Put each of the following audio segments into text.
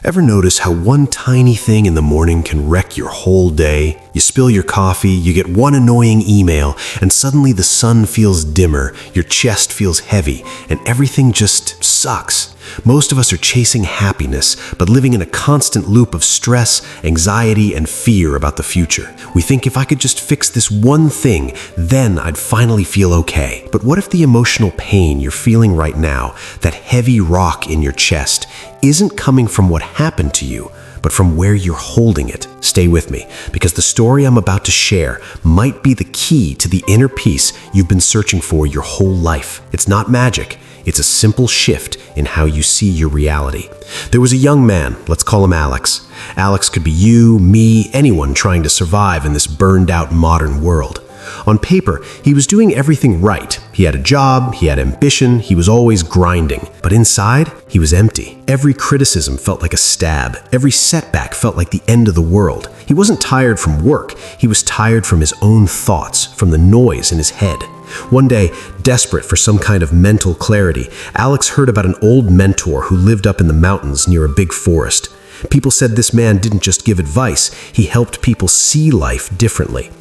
Ever notice how one tiny thing in the morning can wreck your whole day? You spill your coffee, you get one annoying email, and suddenly the sun feels dimmer, your chest feels heavy, and everything just sucks. Most of us are chasing happiness, but living in a constant loop of stress, anxiety, and fear about the future. We think if I could just fix this one thing, then I'd finally feel okay. But what if the emotional pain you're feeling right now, that heavy rock in your chest, isn't coming from what happened to you, but from where you're holding it? Stay with me, because the story I'm about to share might be the key to the inner peace you've been searching for your whole life. It's not magic. It's a simple shift in how you see your reality. There was a young man, let's call him Alex. Alex could be you, me, anyone trying to survive in this burned-out modern world. On paper, he was doing everything right. He had a job, he had ambition, he was always grinding. But inside, he was empty. Every criticism felt like a stab. Every setback felt like the end of the world. He wasn't tired from work. He was tired from his own thoughts, from the noise in his head. One day, desperate for some kind of mental clarity, Alex heard about an old mentor who lived up in the mountains near a big forest. People said this man didn't just give advice, he helped people see life differently.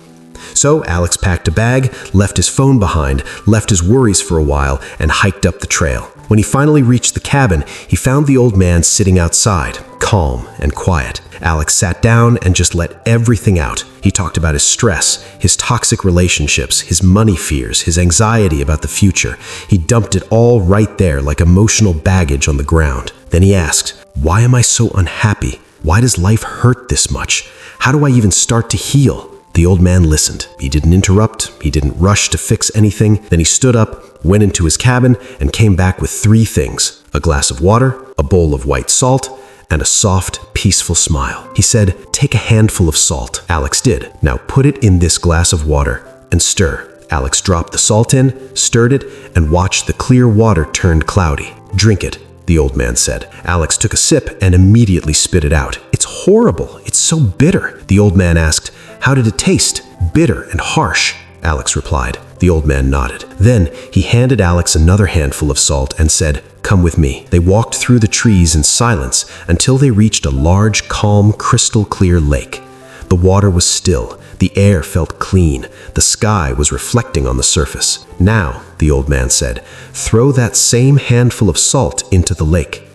So Alex packed a bag, left his phone behind, left his worries for a while, and hiked up the trail. When he finally reached the cabin, he found the old man sitting outside, calm and quiet. Alex sat down and just let everything out. He talked about his stress, his toxic relationships, his money fears, his anxiety about the future. He dumped it all right there like emotional baggage on the ground. Then he asked, "Why am I so unhappy? Why does life hurt this much? How do I even start to heal?" The old man listened. He didn't interrupt. He didn't rush to fix anything. Then he stood up, went into his cabin, and came back with 3 things: a glass of water, a bowl of white salt, and a soft, peaceful smile. He said, "Take a handful of salt." Alex did. "Now put it in this glass of water and stir." Alex dropped the salt in, stirred it, and watched the clear water turn cloudy. "Drink it," the old man said. Alex took a sip and immediately spit it out. "It's horrible. It's so bitter." The old man asked, "How did it taste?" "Bitter and harsh," Alex replied. The old man nodded. Then he handed Alex another handful of salt and said, "Come with me." They walked through the trees in silence until they reached a large, calm, crystal-clear lake. The water was still. The air felt clean. The sky was reflecting on the surface. "Now," the old man said, "throw that same handful of salt into the lake."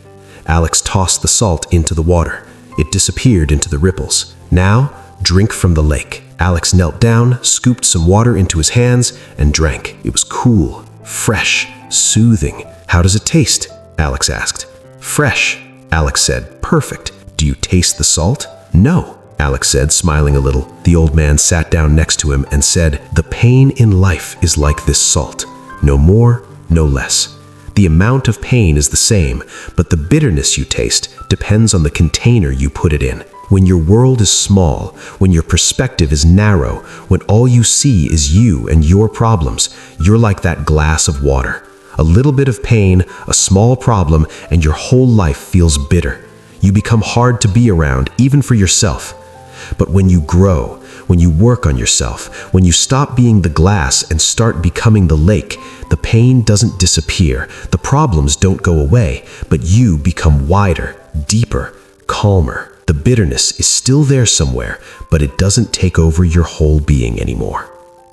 Alex tossed the salt into the water. It disappeared into the ripples. "Now, drink from the lake." Alex knelt down, scooped some water into his hands, and drank. It was cool, fresh, soothing. "How does it taste?" Alex asked. "Fresh," Alex said. "Perfect. Do you taste the salt?" "No," Alex said, smiling a little. The old man sat down next to him and said, "The pain in life is like this salt. No more, no less. The amount of pain is the same, but the bitterness you taste depends on the container you put it in. When your world is small, when your perspective is narrow, when all you see is you and your problems, you're like that glass of water. A little bit of pain, a small problem, and your whole life feels bitter. You become hard to be around, even for yourself. But when you grow, when you work on yourself, when you stop being the glass and start becoming the lake, the pain doesn't disappear, the problems don't go away, but you become wider, deeper, calmer. The bitterness is still there somewhere, but it doesn't take over your whole being anymore.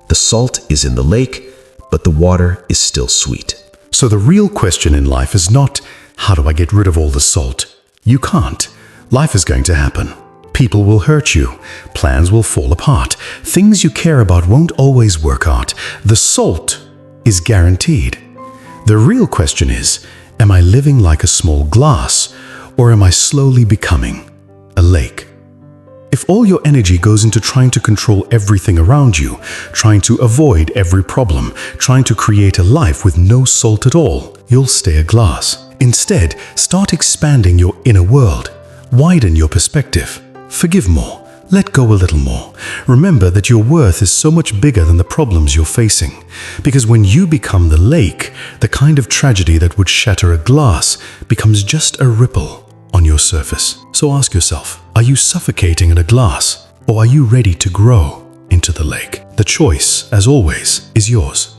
The salt is in the lake, but the water is still sweet." So the real question in life is not, how do I get rid of all the salt? You can't. Life is going to happen. People will hurt you. Plans will fall apart. Things you care about won't always work out. The salt is guaranteed. The real question is, am I living like a small glass, or am I slowly becoming a lake? If all your energy goes into trying to control everything around you, trying to avoid every problem, trying to create a life with no salt at all, you'll stay a glass. Instead, start expanding your inner world. Widen your perspective. Forgive more. Let go a little more. Remember that your worth is so much bigger than the problems you're facing. Because when you become the lake, the kind of tragedy that would shatter a glass becomes just a ripple on your surface. So ask yourself, are you suffocating in a glass, or are you ready to grow into the lake? The choice, as always, is yours.